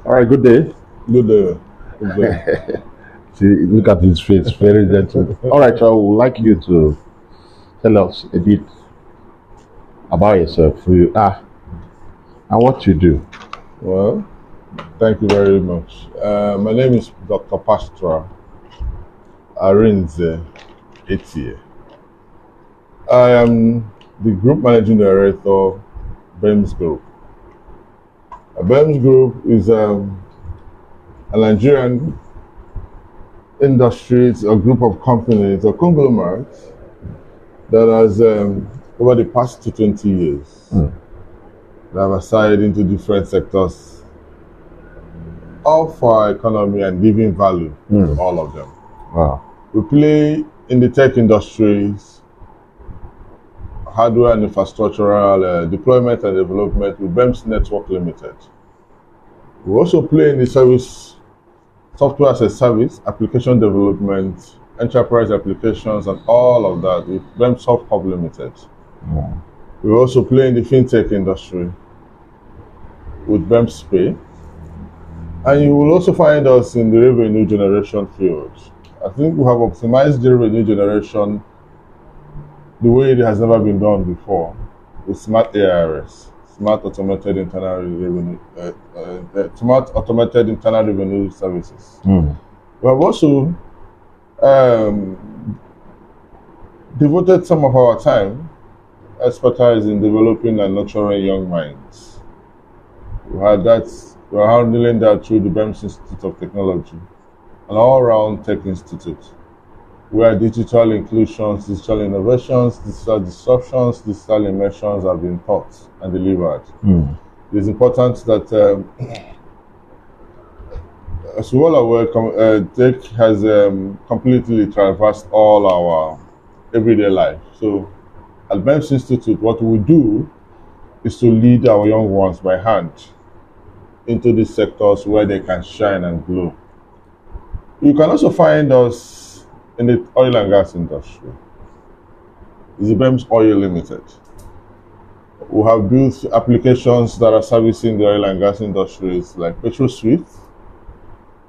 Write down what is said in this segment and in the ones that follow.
All right, good day. Good day. Good day. See, look at his face, very gentle. All right, so I would like you to tell us a bit about yourself, who you are, and what you do. Well, thank you very much. My name is Dr. Pastra Arinze Etie. I am the Group Managing Director of BEMS Group. BEMS Group is a Nigerian industry, it's a group of companies, a conglomerate that has, over the past 20 years, they have aside into different sectors of our economy and giving value to all of them. Wow. We play in the tech industries, hardware and infrastructural deployment and development with BEMS Network Limited. We also play in the service, software as a service, application development, enterprise applications, and all of that with BEMS Soft Hub Limited. We also play in the fintech industry with BEMSpain. And you will also find us in the revenue generation field. I think we have optimized the revenue generation the way it has never been done before with smart ARS, smart automated internal revenue, smart automated internal revenue services. We have also devoted some of our time, expertise in developing and nurturing young minds. We are handling that through the BEMS Institute of Technology, an all-round tech institute, where digital inclusions, digital innovations, digital disruptions, digital immersions have been taught and delivered. It is important that, as you all are aware, tech has completely traversed all our everyday life. So, at BEMS Institute, what we do is to lead our young ones by hand into these sectors where they can shine and glow. You can also find us in the oil and gas industry. Zebems Oil Limited. We have built applications that are servicing the oil and gas industries like PetroSwift.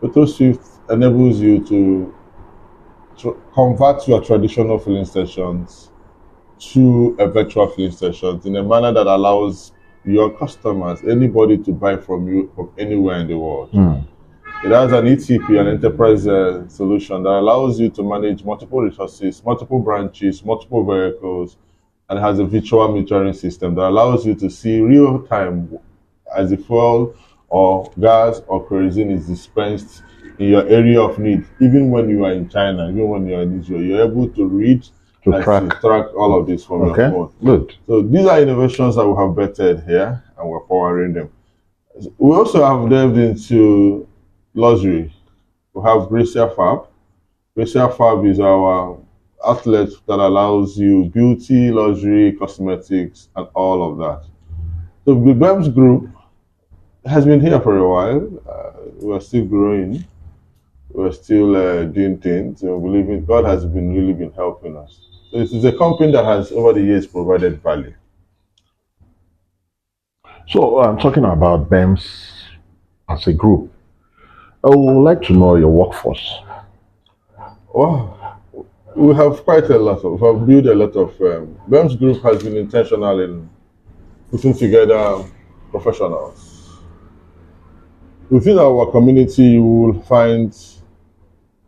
PetroSwift enables you to convert your traditional filling stations to a virtual filling station in a manner that allows your customers, anybody, to buy from you from anywhere in the world. It has an ETP, an enterprise solution that allows you to manage multiple resources, multiple branches, multiple vehicles, and has a virtual metering system that allows you to see real time as the fuel or gas or kerosene is dispensed in your area of need. Even when you are in China, even when you are in Israel, you're able to read and track all of this from your phone. Good. So these are innovations that we have bettered here, and we're powering them. We also have delved into luxury. We have Gracia Fab. Gracia Fab is our outlet that allows you beauty, luxury, cosmetics, and all of that. So the BEMS Group has been here for a while. We're still growing. We're still doing things. We believe in God has really been helping us. So it is a company that has over the years provided value. So I'm talking about BEMS as a group. I would like to know your workforce. Well, we have quite a lot of, we have built a lot of, BEMS Group has been intentional in putting together professionals. Within our community, you will find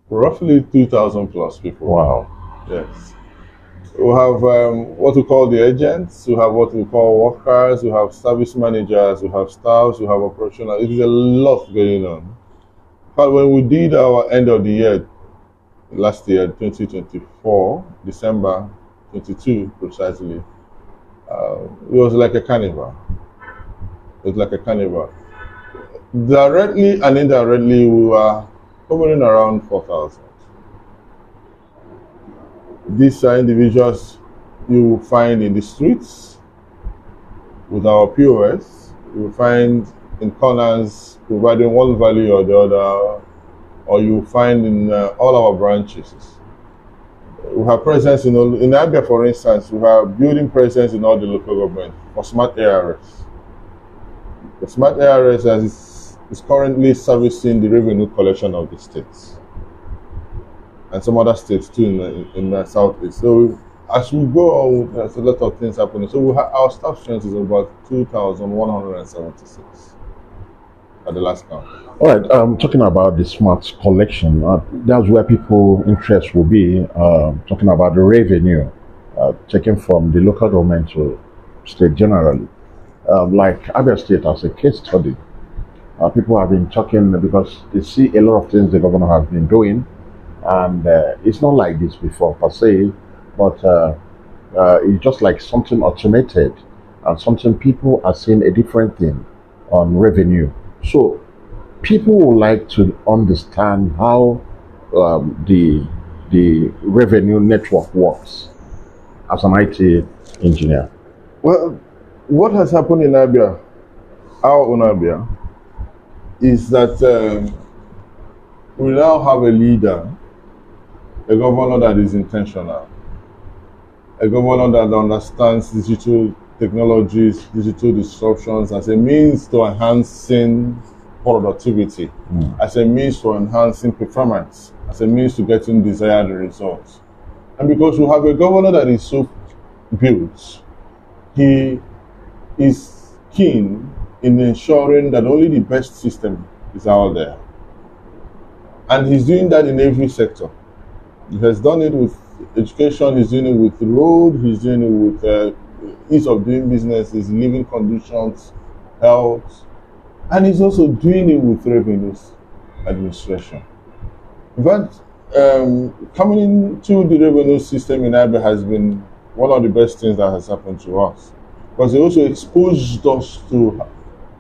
roughly 3,000 plus people. Wow. Yes. We have what we call the agents, we have what we call workers, we have service managers, we have staffs, we have operational. It is a lot going on. But when we did our end of the year, last year, 2024, December 22 precisely, it was like a carnival. It was like a carnival. Directly and indirectly, we were hovering around 4,000. These are individuals you will find in the streets with our POS. You will find in corners providing one value or the other, or you will find in all our branches. We have presence in Abia, for instance. We have building presence in all the local government for smart ARS. The smart ARS is currently servicing the revenue collection of the states and some other states too in the southeast. So as we go on, there's a lot of things happening. So our staff strength is about 2,176 at the last count. All right, talking about the smart collection, that's where people interest will be, talking about the revenue, taken from the local government to state generally. Like Abia State as a case study, people have been talking because they see a lot of things the governor has been doing, and it's not like this before per se, but it's just like something automated and something people are seeing a different thing on revenue. So people would like to understand how the revenue network works as an IT engineer. Well, what has happened in Abia, our own Abia, is that we now have a leader, a governor that is intentional, a governor that understands digital technologies, digital disruptions as a means to enhancing productivity, as a means to enhancing performance, as a means to getting desired results. And because we have a governor that is so built, he is keen in ensuring that only the best system is out there. And he's doing that in every sector. He has done it with education, he's doing it with road, he's doing it with ease of doing business, his living conditions, health, and he's also doing it with revenues administration. In fact, coming into the revenue system in Abia has been one of the best things that has happened to us, because it also exposed us to,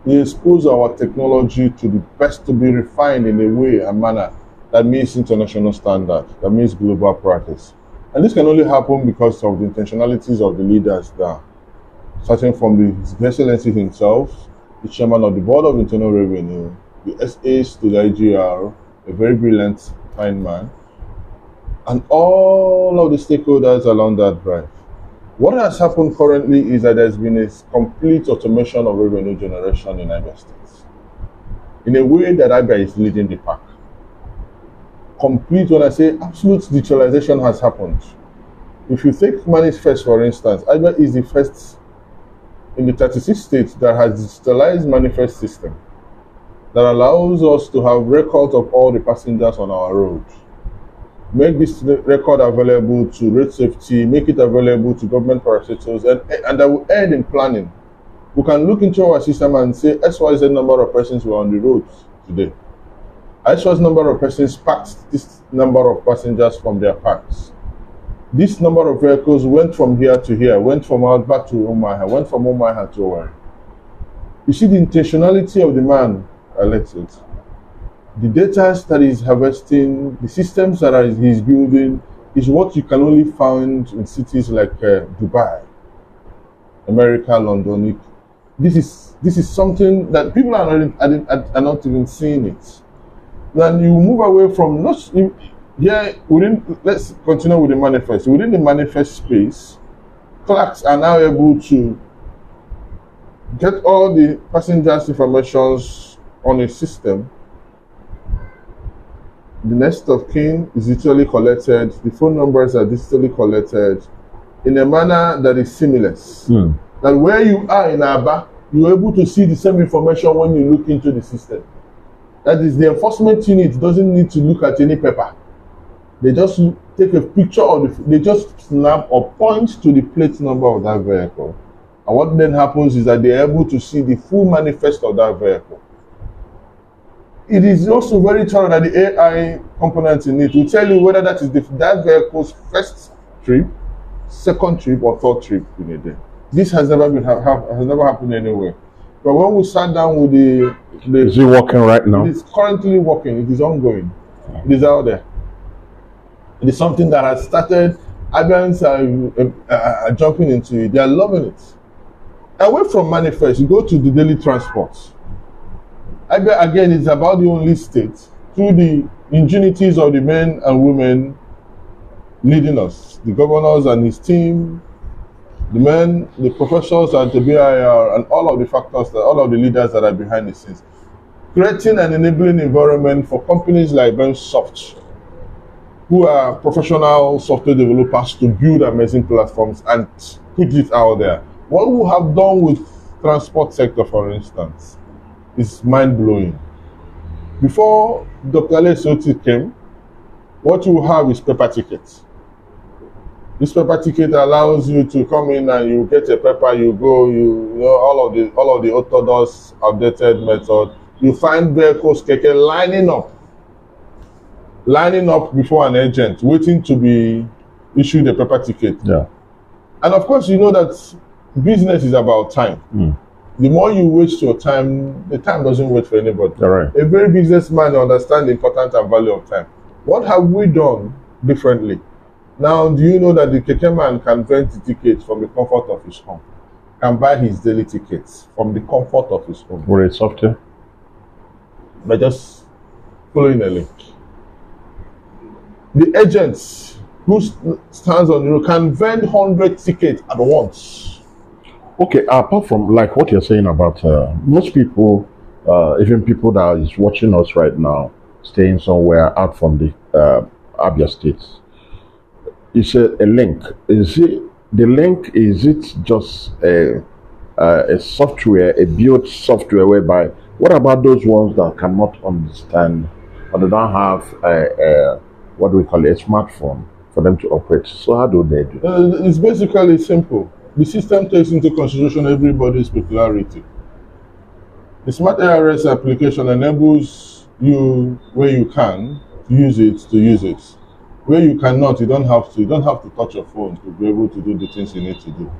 we expose our technology to the best to be refined in a way and manner that meets international standard, that meets global practice. And this can only happen because of the intentionalities of the leaders there, starting from His Excellency himself, the chairman of the Board of Internal Revenue, the SAs to the IGR, a very brilliant, fine man, and all of the stakeholders along that drive. What has happened currently is that there's been a complete automation of revenue generation in Abia State, in a way that Abia is leading the pack. Complete, when I say absolute digitalization has happened. If you take Manifest, for instance, Abia is the first in the 36 states that has digitalized Manifest system that allows us to have records of all the passengers on our road. Make this record available to road safety, make it available to government parastatals, and that will aid in planning. We can look into our system and say XYZ number of persons were on the roads today. XYZ number of persons packed this number of passengers from their parks. This number of vehicles went from here to here, went from out back to Omaha, went from Omaha to Owerri. You see the intentionality of the man elected. The data that he's harvesting, the systems that he's building, is what you can only find in cities like Dubai, America, London. This is something that people are not even seeing it. Then you move away from let's continue with the manifest. Within the manifest space, clerks are now able to get all the passengers' informations on a system. The next of kin is digitally collected, the phone numbers are digitally collected in a manner that is seamless. That where you are in Aba, you're able to see the same information when you look into the system. That is, the enforcement unit doesn't need to look at any paper. They just take a picture of they just snap or point to the plate number of that vehicle. And what then happens is that they're able to see the full manifest of that vehicle. It is also very thorough that the AI component in it will tell you whether that is that vehicle's first trip, second trip, or third trip in a day. This has never happened anywhere. But when we sat down with the is it working right now? It is currently working. It is ongoing. It is out there. It is something that has started. Abians are jumping into it. They are loving it. Away from manifest, you go to the daily transport. Abia, again, is about the only state, through the ingenuities of the men and women leading us, the governors and his team, the men, the professors at the BIR, and all of the factors, all of the leaders that are behind the scenes. creating an enabling environment for companies like BEMS Soft, who are professional software developers, to build amazing platforms and put it out there. What we have done with transport sector, for instance, is mind-blowing. Before Dr. Alesoti came, what you have is paper tickets. This paper ticket allows you to come in and you get a paper, you go, you know all of the orthodox outdated method. You find vehicles keke lining up before an agent, waiting to be issued a paper ticket. Yeah. And of course, you know that business is about time. The more you waste your time, the time doesn't wait for anybody. Right. A very businessman understands the importance and value of time. What have we done differently? Now, do you know that the keke man can rent the tickets from the comfort of his home, can buy his daily tickets from the comfort of his home? With a software? By just following a link. The agents who stands on the road can vend 100 tickets at once. Okay, apart from like what you're saying about most people, even people that is watching us right now, staying somewhere out from the Abia State, you said a link. Is it the link? Is it just a software, a built software whereby? What about those ones that cannot understand or they don't have what do we call it, a smartphone for them to operate? So how do they do? It's basically simple. The system takes into consideration everybody's peculiarity. The Smart ARS application enables you, where you can, to use it. Where you cannot, you don't have to touch your phone to be able to do the things you need to do.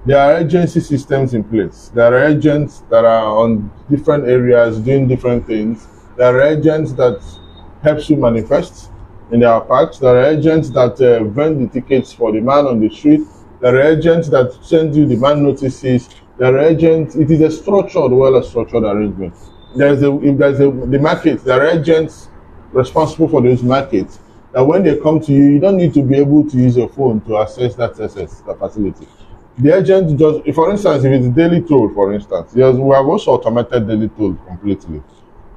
There are agency systems in place. There are agents that are on different areas doing different things. There are agents that helps you manifest in their parks. There are agents that vend the tickets for the man on the street. There are agents that send you demand notices. There are agents. It is a structured, well-structured arrangement. The market. There are agents responsible for those markets. That when they come to you, you don't need to be able to use your phone to access that facility. The agent just, for instance, if it's daily toll, for instance, we have also automated daily toll completely.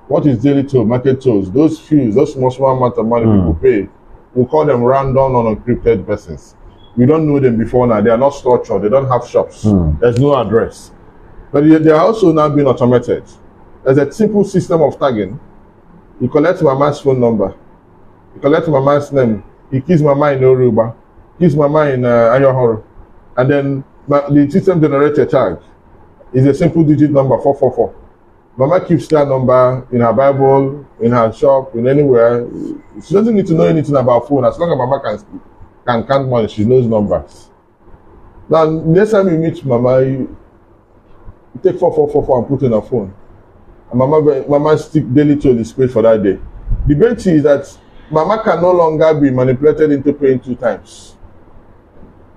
What is daily toll? Market tolls. Those fees, those small amount of money people pay, we call them random unencrypted persons. We don't know them before now. They are not structured. They don't have shops. There's no address. But they are also now being automated. There's a simple system of tagging. You collect mama's phone number. You collect mama's name. He keeps mama in Yoruba. Keeps mama in Ayohoro. And then the system generates a tag. It's a simple digit number, 444. Mama keeps that number in her Bible, in her shop, in anywhere. She doesn't need to know anything about phone. As long as mama can count money, she knows numbers. Now, next time you meet mama, you take 4444 and put in her phone. And mama stick daily toll is paid for that day. The beauty is that mama can no longer be manipulated into paying 2 times,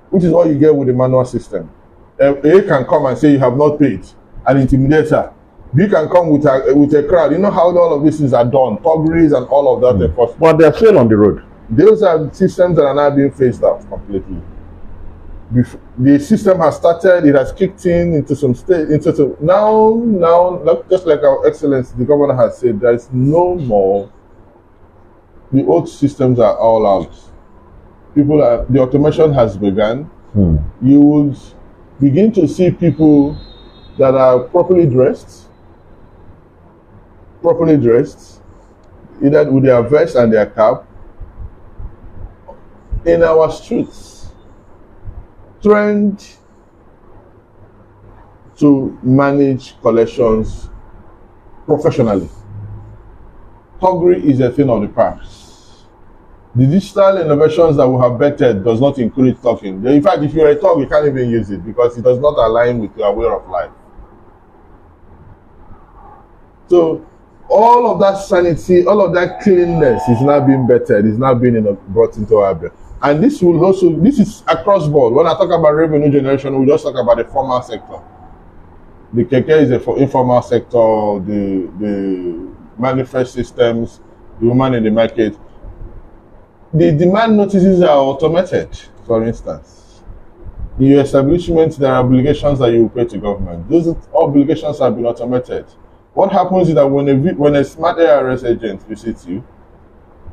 which is what you get with the manual system. A can come and say you have not paid and intimidate her. B can come with a crowd. You know how all of these things are done, thuggeries and all of that. But they're still on the road. Those are systems that are now being phased out completely. The system has started, it has kicked in into some state, now, just like our Excellency, the governor has said, there is no more. The old systems are all out. The automation has begun. You would begin to see people that are properly dressed, either with their vest and their cap, in our streets, trained to manage collections professionally. Thuggery is a thing of the past. The digital innovations that we have bettered does not encourage talking. In fact, if you're a thug, you can't even use it because it does not align with your way of life. So all of that sanity, all of that cleanness is now being bettered, is now being brought into Abia. And this is across board. When I talk about revenue generation, we just talk about the formal sector. The keke is the informal sector, the manifest systems, the woman in the market. The demand notices are automated, for instance. In your establishment, there are obligations that you pay to government. Those obligations have been automated. What happens is that when a smart ARS agent visits you,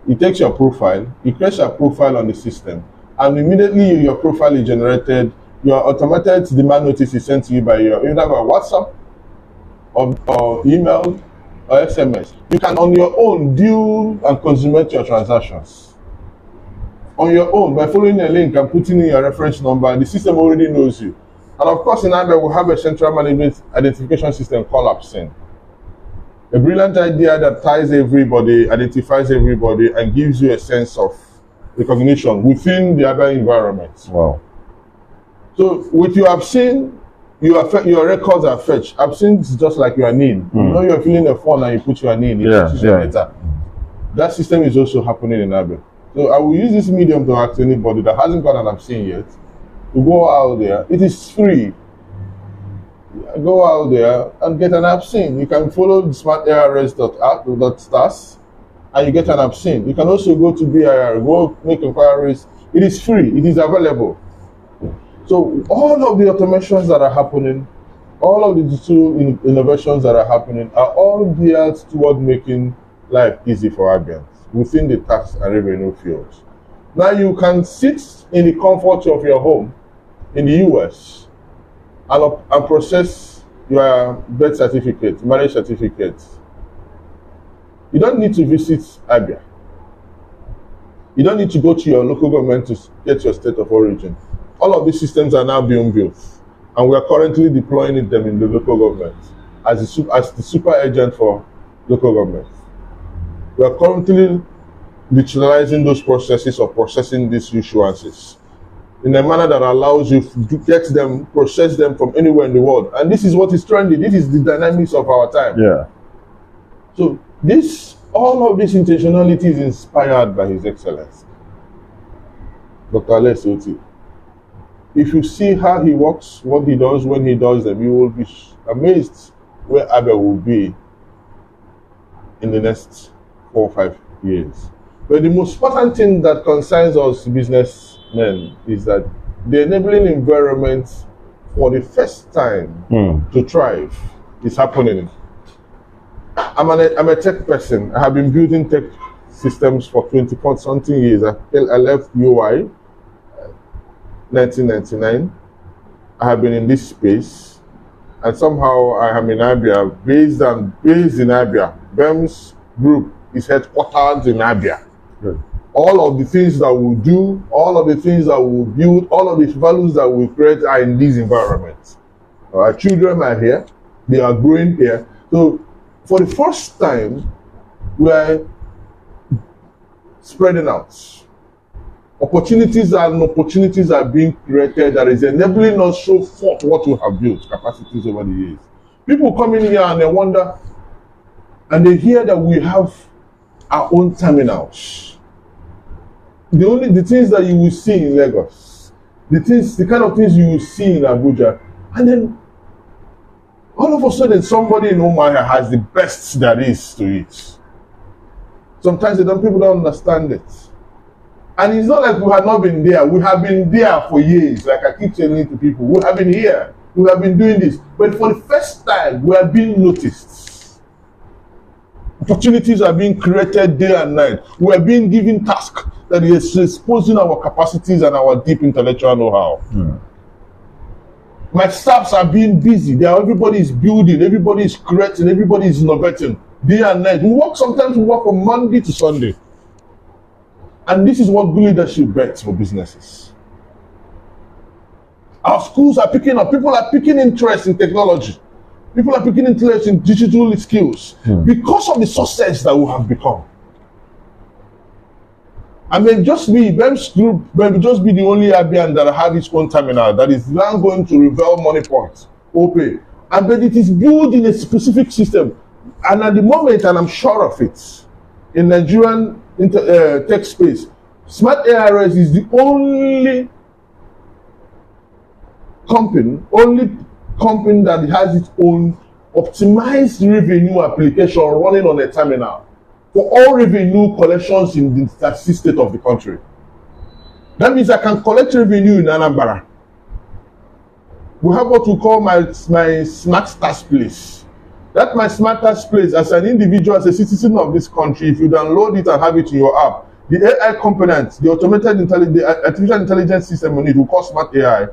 he takes your profile, he creates a profile on the system, and immediately your profile is generated, your automated demand notice is sent to you by either by WhatsApp or email or SMS. You can on your own deal and consummate your transactions. On your own, by following a link and putting in your reference number, the system already knows you. And of course, in Abia, we have a central management identification system called BEMSpain. A brilliant idea that ties everybody, identifies everybody, and gives you a sense of recognition within the Abia environment. Wow. So, with your BEMSpain, your records are fetched. BEMSpain is just like your name. You know, you're filling a form and you put your name. Data. That system is also happening in Abia. So, I will use this medium to ask anybody that hasn't got an BEMSpain yet to go out there. It is free. Go out there and get an BEMSpain. You can follow the smartars.stars and you get an BEMSpain. You can also go to BIR, go make inquiries. It is free. It is available. So all of the automations that are happening, all of the digital innovations that are happening are all geared toward making life easy for Abians within the tax and revenue fields. Now you can sit in the comfort of your home in the US and process your birth certificate, marriage certificate. You don't need to visit Abia. You don't need to go to your local government to get your state of origin. All of these systems are now being built, and we are currently deploying them in the local government as the super agent for local government. We are currently digitalizing those processes of processing these issuances in a manner that allows you to get them, process them from anywhere in the world. And this is what is trending. This is the dynamics of our time. Yeah. So all of this intentionality is inspired by His Excellency, Dr. Arinze Etie. If you see how he works, what he does when he does them, you will be amazed where Abia will be in the next 4 or 5 years. But the most important thing that concerns us businessmen is that the enabling environment for the first time to thrive is happening. I'm a tech person. I have been building tech systems for 20-something years. I left UI 1999. I have been in this space, and somehow I am in Abia, based in Abia. BEMS Group is headquartered in Abia. Good. All of the things that we do, all of the things that we build, all of the values that we create are in these environments. Our children are here, they are growing here. So for the first time, we are spreading out. Opportunities are being created that is enabling us to show forth what we have built, capacities over the years. People come in here and they wonder, and they hear that we have our own terminals. The things that you will see in Lagos, the kind of things you will see in Abuja, and then all of a sudden somebody in Umuahia has the best there is to it. Sometimes people don't understand it. And it's not like we have not been there. We have been there for years. Like I keep telling it to people, we have been here. We have been doing this. But for the first time, we are being noticed. Opportunities are being created day and night. We are being given tasks that is exposing our capacities and our deep intellectual know-how. My staffs are being busy. Everybody is building, everybody is creating, everybody is innovating day and night. Sometimes we work from Monday to Sunday. And this is what good leadership bets for businesses. Our schools are picking up. People are picking interest in technology. People are picking interest in digital skills because of the success that we have become. And may just be BEMS Group, may just be the only Abian that have its own terminal that is now going to reveal money points, OPay. And but it is built in a specific system. And at the moment, and I'm sure of it, in Nigerian tech space, Smart ARS is the only company that has its own optimized revenue application running on a terminal for all revenue collections in the state of the country. That means I can collect revenue in Anambra. We have what we call my smart tax place. That my smartest place as an individual, as a citizen of this country, if you download it and have it in your app, the AI component, the automated intelligence, the artificial intelligence system on it, will call smart AI,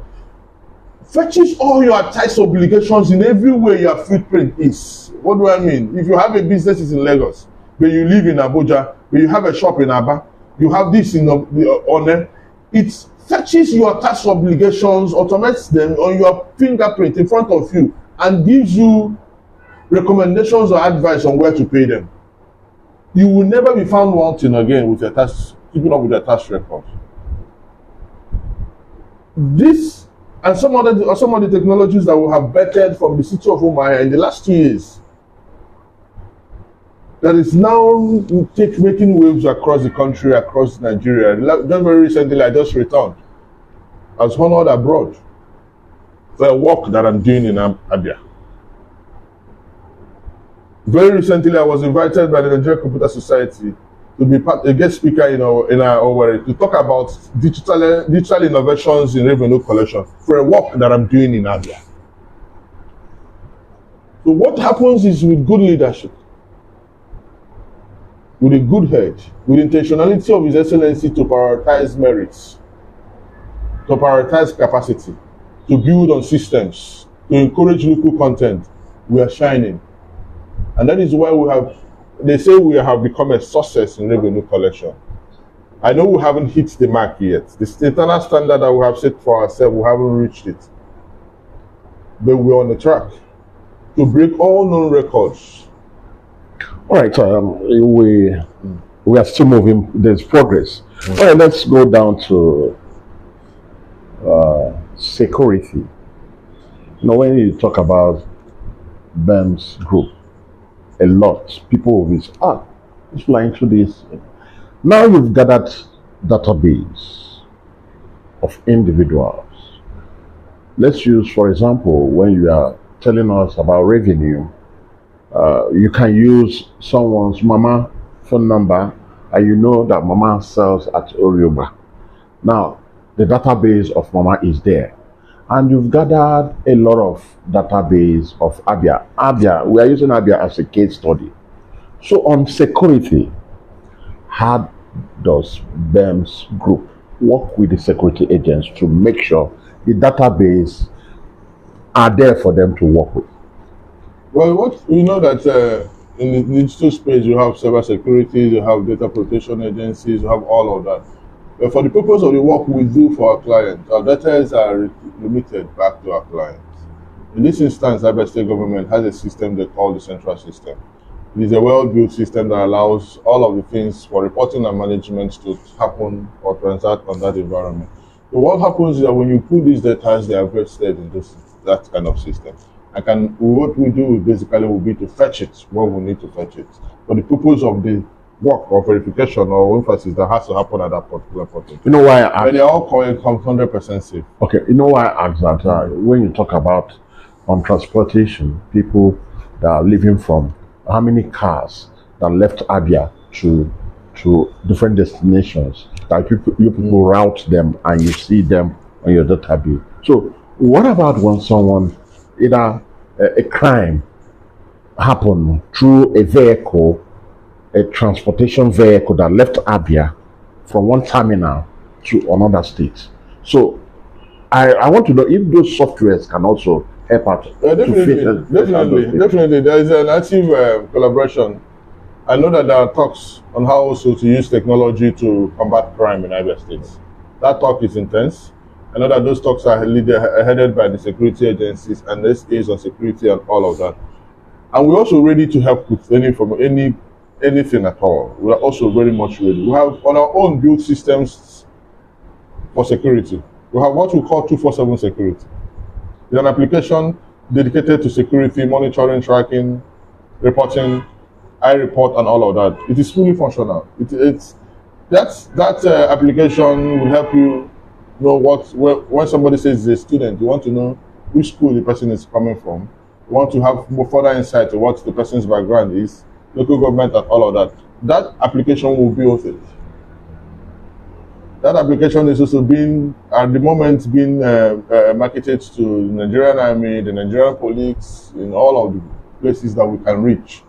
fetches all your tax obligations in every way your footprint is. What do I mean? If you have a business in Lagos, but you live in Abuja, but you have a shop in Aba, you have this in One, it fetches your tax obligations, automates them on your fingerprint in front of you, and gives you recommendations or advice on where to pay them. You will never be found wanting again with your tax, keeping up with your tax record. This and some of the technologies that we have bettered from the city of Umuahia in the last 2 years, that is now making waves across the country, across Nigeria. Just very recently, I just returned. I was honored abroad for a work that I'm doing in Abia. Very recently, I was invited by the Nigerian Computer Society to be a guest speaker in our to talk about digital innovations in revenue collection for a work that I'm doing in Abia. So what happens is, with good leadership, with a good head, with intentionality of His Excellency to prioritize merits, to prioritize capacity, to build on systems, to encourage local content, we are shining. And that is why they say we have become a success in revenue collection. I know we haven't hit the mark yet. The internal standard that we have set for ourselves, we haven't reached it. But we're on the track to break all known records. All right, we are still moving. There's progress. All right, let's go down to security. When you talk about BEMS Group, a lot people will say, it's flying through this. Now you've gathered database of individuals. Let's use, for example, when you are telling us about revenue, you can use someone's mama phone number, and you know that mama sells at Orioba. Now, the database of mama is there. And you've gathered a lot of database of Abia. We are using Abia as a case study. So on security, how does BEMS Group work with the security agents to make sure the database are there for them to work with? Well, we know that in the digital space, you have cyber security, you have data protection agencies, you have all of that. But for the purpose of the work we do for our clients, our data are remitted back to our clients. In this instance, Abia State government has a system they call the central system. It is a well-built system that allows all of the things for reporting and management to happen or transact on that environment. So what happens is that when you put these data, they are vested in that kind of system. What we do basically will be to fetch it when we need to fetch it. For the purpose of the work or verification or emphasis that has to happen at that particular point. You know why I But they all call it 100% safe. Okay, you know why I asked that? When you talk about transportation, people that are living from how many cars that left Abia to different destinations, that you people route them and you see them on your database. So what about when someone, either a crime happened through a vehicle, a transportation vehicle that left Abia from one terminal to another state? So I want to know if those softwares can also help out. Definitely. There is an active collaboration. I know that there are talks on how also to use technology to combat crime in Abia State. That talk is intense. I know that those talks are headed by the security agencies and SAs on security and all of that. And we're also ready to help with anything at all. We are also very much ready. We have on our own built systems for security. We have what we call 247 security. It's an application dedicated to security, monitoring, tracking, reporting, iReport, and all of that. It is fully functional. That application will help you know when somebody says he's a student, you want to know which school the person is coming from. You want to have more further insight to what the person's background is, local government, and all of that. That application will be worth it. That application is also at the moment being marketed to the Nigerian Army, the Nigerian police, in all of the places that we can reach.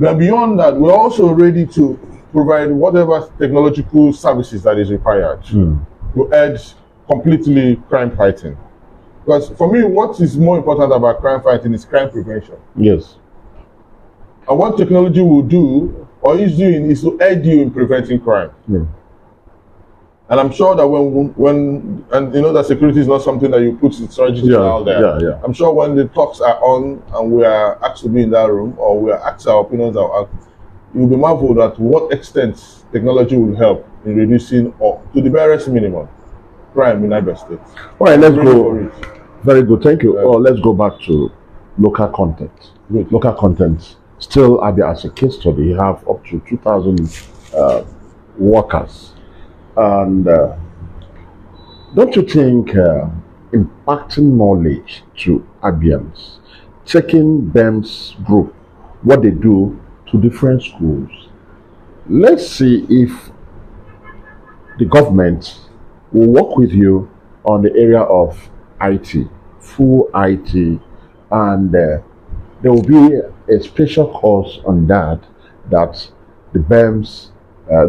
But beyond that, we're also ready to provide whatever technological services that is required to edge completely crime fighting. Because for me, what is more important about crime fighting is crime prevention. Yes. And what technology will do or is doing is to aid you in preventing crime. And I'm sure that when that security is not something that you put strategy out there. I'm sure when the talks are on and we are asked to be in that room or we are asked our opinions out, you will be marveled at what extent technology will help in reducing or to the barest minimum crime in Abia State. All right, let's go. Very good, thank you. Let's go back to local content. Good. Local content. Still, Abia as a case study, you have up to 2,000 workers. And don't you think impacting knowledge to Abians, checking BEMS Group, what they do to different schools? Let's see if the government will work with you on the area of IT, full IT, and there will be a special course on that the BEMS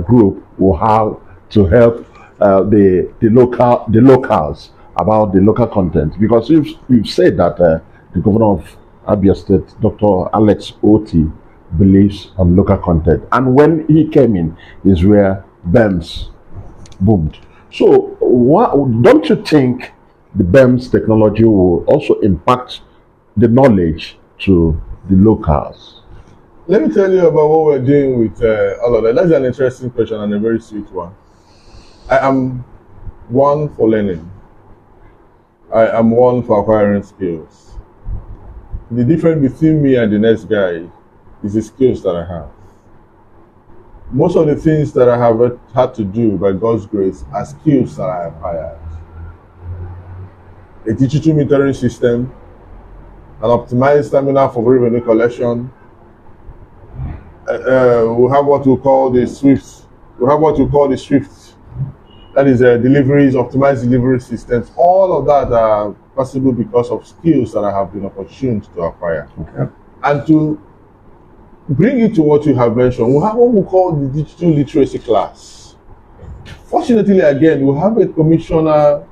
Group will have to help the locals about the local content. Because you've said that the governor of Abia State, Dr. Alex Otti, believes on local content, and when he came in is where BEMS boomed. So don't you think the BEMS technology will also impact the knowledge to the locals? Let me tell you about what we're doing with all of that. That's an interesting question and a very sweet one. I am one for learning. I am one for acquiring skills. The difference between me and the next guy is the skills that I have. Most of the things that I have had to do by God's grace are skills that I have hired. A digital metering system, an optimized terminal for revenue collection. We have what we call the Swift. That is deliveries, optimized delivery systems. All of that are possible because of skills that I have been opportuned to acquire. Okay. And to bring it to what you have mentioned, we have what we call the digital literacy class. Fortunately, again, we have a commissioner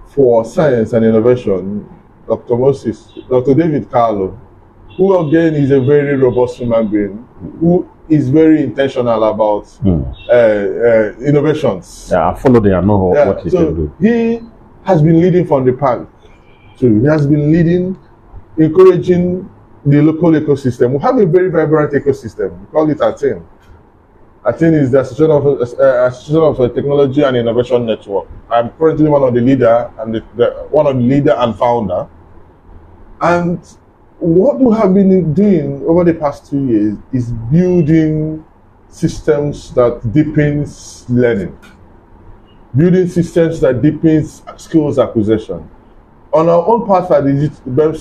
for science and innovation, Dr. David Carlo, who again is a very robust human being, who is very intentional about innovations. Yeah, I follow the know what he can do. He has been leading from the park too. He has been leading, encouraging the local ecosystem. We have a very vibrant ecosystem. We call it ATIN. ATIN is the Association of Technology and Innovation Network. I'm currently one of the leader and founder. And what we have been doing over the past 2 years is building systems that deepens learning, building systems that deepens skills acquisition. On our own part at the BEMS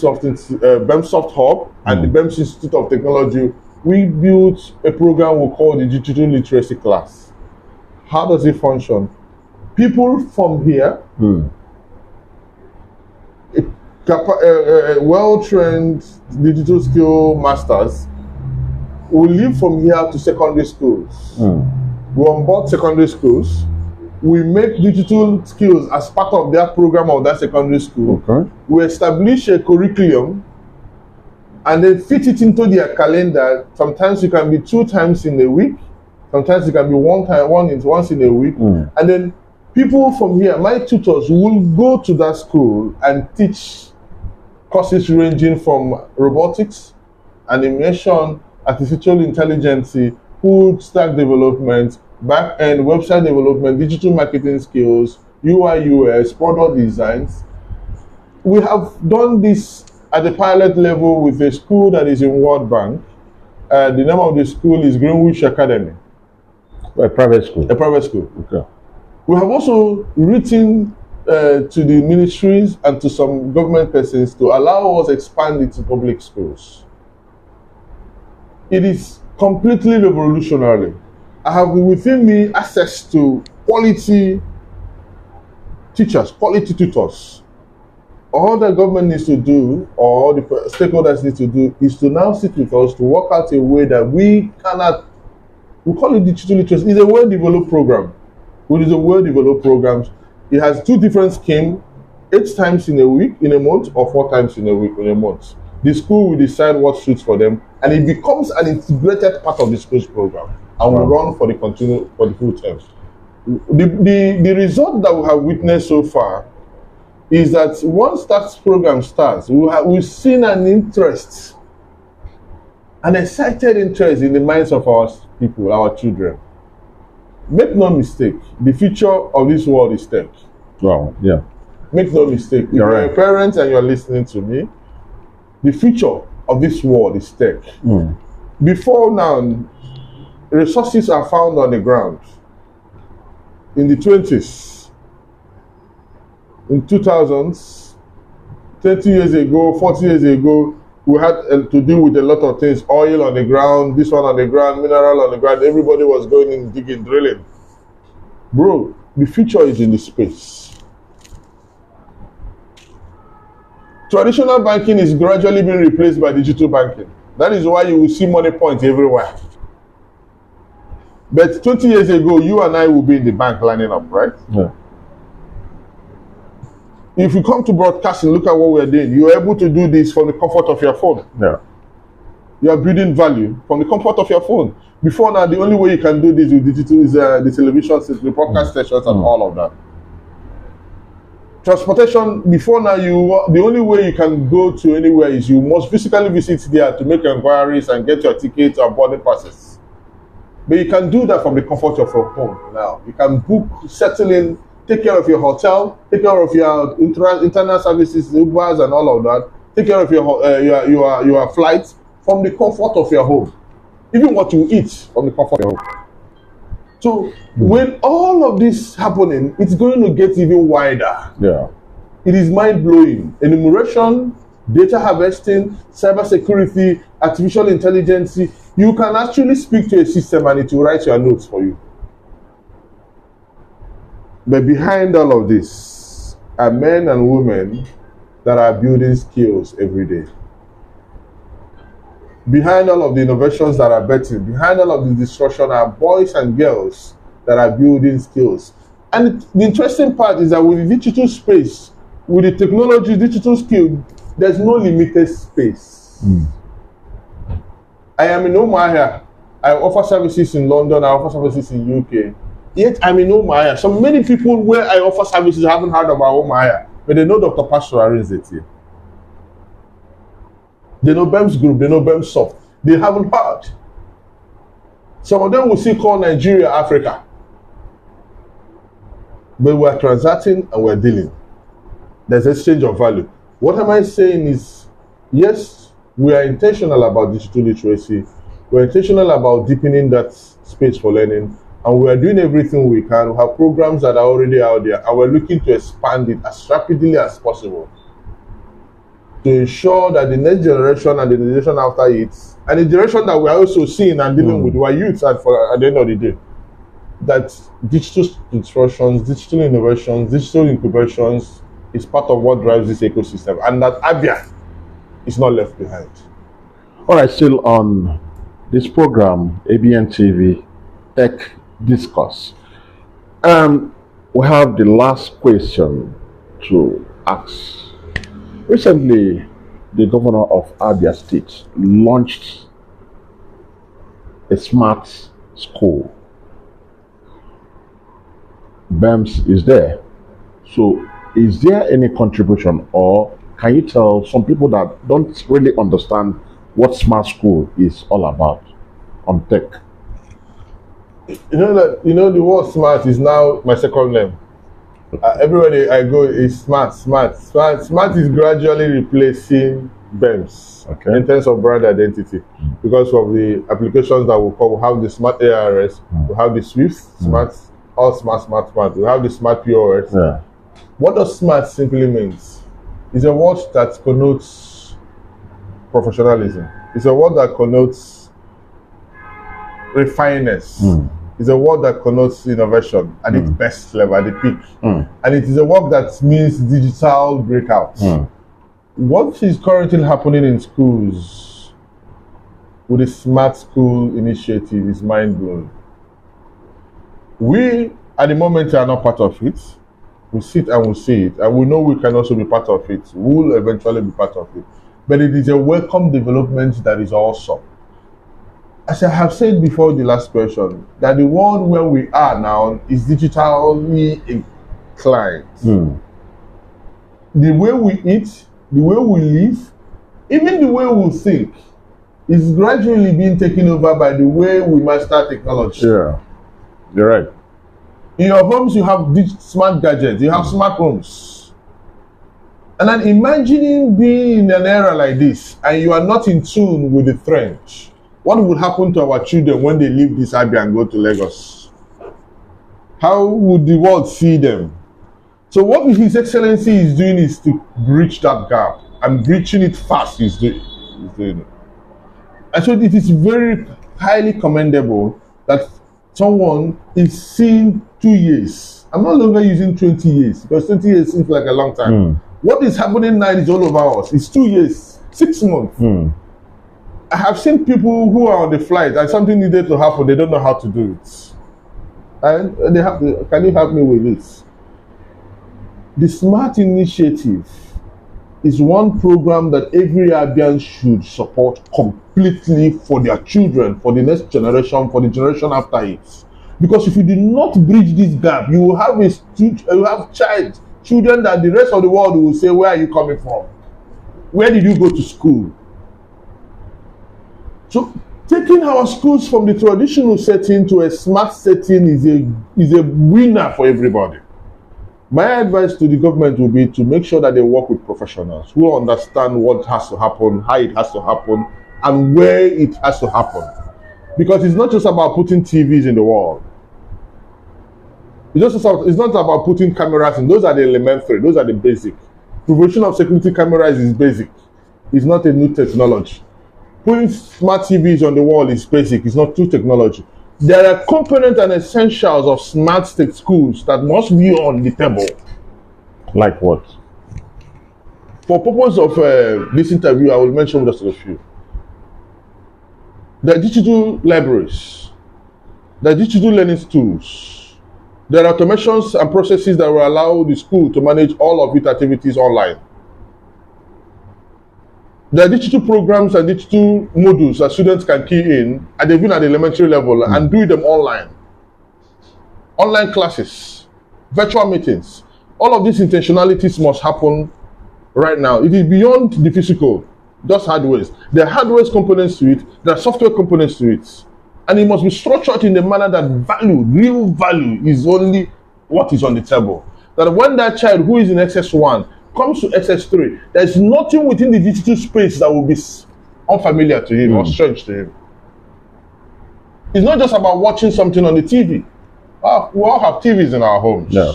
Soft Hub and the BEMS Institute of Technology, we built a program we call the Digital Literacy Class. How does it function? People from here, well-trained digital skill masters will leave from here to secondary schools. We onboard secondary schools. We make digital skills as part of their program of that secondary school. Okay. We establish a curriculum and then fit it into their calendar. Sometimes it can be 2 times in a week. Sometimes it can be once in a week. And then people from here, my tutors, will go to that school and teach courses ranging from robotics, animation, artificial intelligence, food stack development, back-end website development, digital marketing skills, UI, UX, product designs. We have done this at the pilot level with a school that is in World Bank. The name of the school is Greenwich Academy. A private school. A private school. Okay. We have also written to the ministries and to some government persons to allow us to expand it to public schools. It is completely revolutionary. I have within me access to quality teachers, quality tutors all the government needs to do, or the stakeholders need to do, is to now sit with us to work out a way that we call it digital literacy. It's a well-developed program. It is a well-developed program. It has 2 different schemes, 8 times in a week, in a month, or 4 times in a week, in a month. The school will decide what suits for them, and it becomes an integrated part of the school's program, and will run for the full term. The result that we have witnessed so far is that once that program starts, we've seen an interest, an excited interest in the minds of our people, our children. Make no mistake, the future of this world is tech. Wow, yeah. Make no mistake, if you're a parent and you're listening to me, the future of this world is tech. Before now, resources are found on the ground. In the 20s, in 2000s, 30 years ago, 40 years ago, we had to deal with a lot of things. Oil on the ground, this one on the ground, mineral on the ground. Everybody was going in, digging, drilling. Bro, the future is in the space. Traditional banking is gradually being replaced by digital banking. That is why you will see money point everywhere. But 20 years ago, you and I will be in the bank lining up, right? Yeah. If you come to broadcasting, look at what we're doing. You're able to do this from the comfort of your phone. Yeah. You are building value from the comfort of your phone. Before now, the only way you can do this with digital is the television, the broadcast stations, and all of that. Transportation, before now, the only way you can go to anywhere is you must physically visit there to make inquiries and get your tickets or boarding passes. But you can do that from the comfort of your home now. You can book, settle in, take care of your hotel, take care of your internal services, Ubers and all of that. Take care of your flights from the comfort of your home. Even what you eat from the comfort of your home. So when all of this happening, it's going to get even wider. Yeah. It is mind-blowing. Enumeration, data harvesting, cybersecurity, artificial intelligence. You can actually speak to a system and it will write your notes for you. But behind all of this are men and women that are building skills every day. Behind all of the innovations that are betting, behind all of the destruction are boys and girls that are building skills. And the interesting part is that with the digital space, with the technology, digital skill, there's no limited space. I am in Omaya. I offer services in London, I offer services in UK. Yet I'm in Omaya. So many people where I offer services haven't heard about Omaya, but they know Dr. Pastra Arinze Etie. They know BEMS Group, they know BEMS Soft. They haven't heard. Some of them will still call Nigeria Africa. But we're transacting and we're dealing. There's exchange of value. What am I saying is, yes, we are intentional about digital literacy. We're intentional about deepening that space for learning. And we are doing everything we can. We have programs that are already out there. And we're looking to expand it as rapidly as possible, to ensure that the next generation and the generation after it, and the generation that we're also seeing and dealing with, we're youths at the end of the day, that digital instructions, digital innovations, digital incubations is part of what drives this ecosystem, and that Abia is not left behind. All right, still on this program, ABN TV Tech Discourse. We have the last question to ask. Recently, the governor of Abia State launched a smart school. BEMS is there. So, is there any contribution, or can you tell some people that don't really understand what smart school is all about on tech? You know the word smart is now my second name. Everywhere I go is smart. Smart is gradually replacing BEMS in terms of brand identity, because of the applications that we have the smart ARS, we have the Swift smart, all smart. We have the smart POS. Yeah. What does smart simply means? It's a word that connotes professionalism. It's a word that connotes refineness. It's a word that connotes innovation at its best level, at the peak. And it is a word that means digital breakout. What is currently happening in schools with the Smart School initiative is mind-blowing. We, at the moment, are not part of it. We sit and we see it, and we know we can also be part of it. We will eventually be part of it. But it is a welcome development that is awesome. As I have said before the last question, that the world where we are now is digitally inclined. The way we eat, the way we live, even the way we think is gradually being taken over by the way we master technology. Yeah, you're right. In your homes, you have smart gadgets, you have smart homes. And then imagining being in an era like this and you are not in tune with the trend. What will happen to our children when they leave this Abia and go to Lagos? How would the world see them? So what His Excellency is doing is to bridge that gap, and breaching it fast is doing it. And so it is very highly commendable that someone is seeing 2 years. I'm no longer using 20 years because 20 years seems like a long time. What is happening now is all over us. It's 2 years, 6 months. I have seen people who are on the flight and something needed to happen, they don't know how to do it. And they have to, can you help me with this? The SMART initiative is one program that every Abian should support completely for their children, for the next generation, for the generation after it. Because if you do not bridge this gap, you will have children that the rest of the world will say, where are you coming from? Where did you go to school? So taking our schools from the traditional setting to a smart setting is a winner for everybody. My advice to the government will be to make sure that they work with professionals who understand what has to happen, how it has to happen, and where it has to happen. Because it's not just about putting TVs in the wall. It's not about putting cameras in. Those are the elementary, those are the basic. Provision of security cameras is basic. It's not a new technology. Putting smart TVs on the wall is basic, it's not new technology. There are components and essentials of smart state schools that must be on the table. Like what? For purpose of this interview, I will mention just a few. There are digital libraries. There are digital learning tools. There are automations and processes that will allow the school to manage all of its activities online. There are digital programs and digital modules that students can key in at even at the elementary level and do them online. Online classes, virtual meetings. All of these intentionalities must happen right now. It is beyond the physical, just hardware. There are hardware components to it, there are software components to it. And it must be structured in the manner that value, real value, is only what is on the table. That when that child who is in SS1 comes to SS3, there is nothing within the digital space that will be unfamiliar to him or strange to him. It's not just about watching something on the TV. We all have TVs in our homes. Yeah.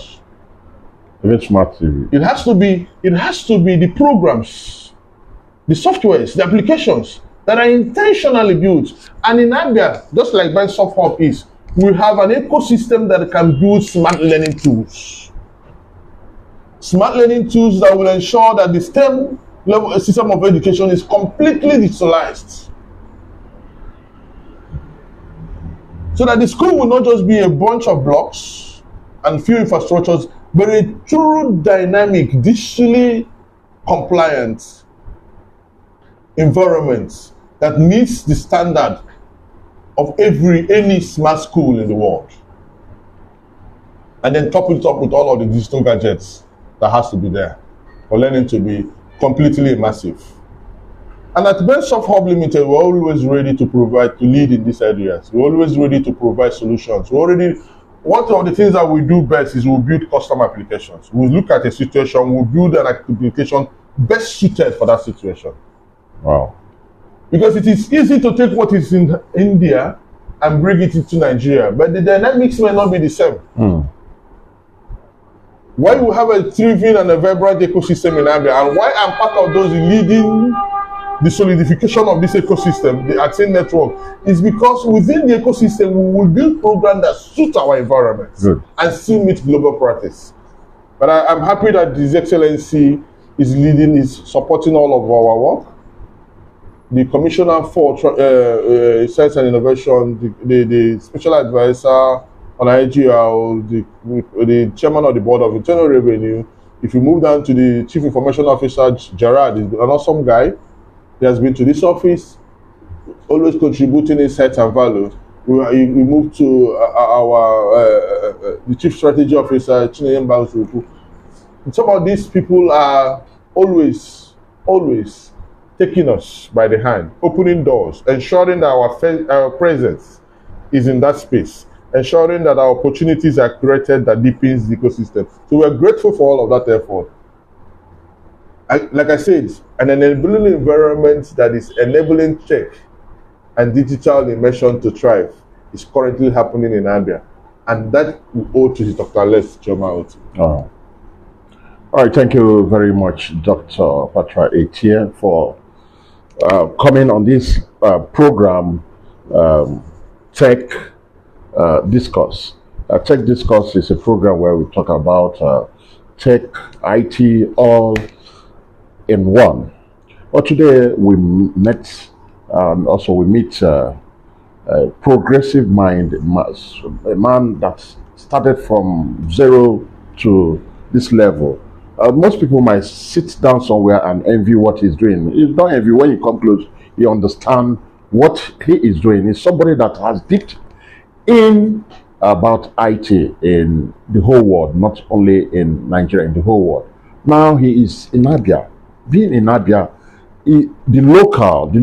Even smart TV. It has to be the programs, the softwares, the applications that are intentionally built. And in Abia, just like BEMS Soft Hub is, we have an ecosystem that can build smart learning tools. Smart learning tools that will ensure that the STEM level system of education is completely digitalized. So that the school will not just be a bunch of blocks and few infrastructures, but a true dynamic, digitally compliant environment that meets the standard of any smart school in the world. And then top it up with all of the digital gadgets that has to be there for learning to be completely immersive. And at BEMS Soft Hub Limited, we're always ready to lead in these areas. We're always ready to provide solutions. One of the things that we do best is we'll build custom applications. We'll look at a situation, we'll build an application best suited for that situation. Wow. Because it is easy to take what is in India and bring it into Nigeria, but the dynamics may not be the same. Why we have a thriving and a vibrant ecosystem in Abia, and why I'm part of those leading the solidification of this ecosystem, the Atin network, is because within the ecosystem we will build programs that suit our environment and still meet global practice. But I'm happy that His Excellency is leading, is supporting all of our work. The Commissioner for Science and Innovation, the Special Advisor on IGL, the Chairman of the Board of Internal Revenue. If you move down to the Chief Information Officer, Gerard is an awesome guy. He has been to this office, always contributing insights and value. We move to the Chief Strategy Officer, Chineyemba Usuku. Some of these people are always taking us by the hand, opening doors, ensuring that our presence is in that space, ensuring that our opportunities are created that deepens the ecosystem. So we're grateful for all of that effort. Like I said, an enabling environment that is enabling tech and digital immersion to thrive is currently happening in Abia. And that we owe to Dr. Les Chioma. All right, thank you very much, Dr. Pastra Arinze, for coming on this program, Tech Discourse. Tech Discourse is a program where we talk about tech, IT, all in one. But today we met, and also we meet a progressive mind, a man that started from zero to this level. Most people might sit down somewhere and envy what he's doing. You don't envy. When you come close, you understand what he is doing. He's somebody that has dipped in about IT in the whole world, not only in Nigeria, in the whole world. Now he is in Abia. Being in Abia, the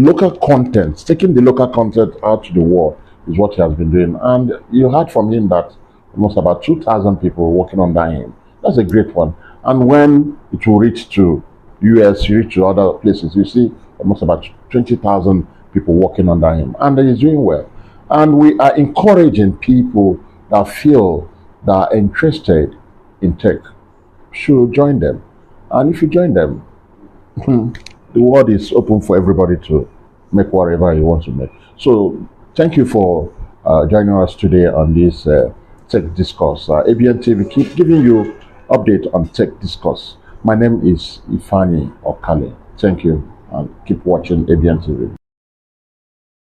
local content, taking the local content out to the world is what he has been doing. And you heard from him that almost about 2,000 people working under him. That's a great one. And when it will reach to US, reach to other places, you see almost about 20,000 people working under him. And he's doing well. And we are encouraging people that feel that are interested in tech should join them. And if you join them, the world is open for everybody to make whatever you want to make. So thank you for joining us today on this Tech Discourse. ABN TV keep giving you update on Tech Discourse. My name is Ifeanyi Okali. Thank you and keep watching ABN TV.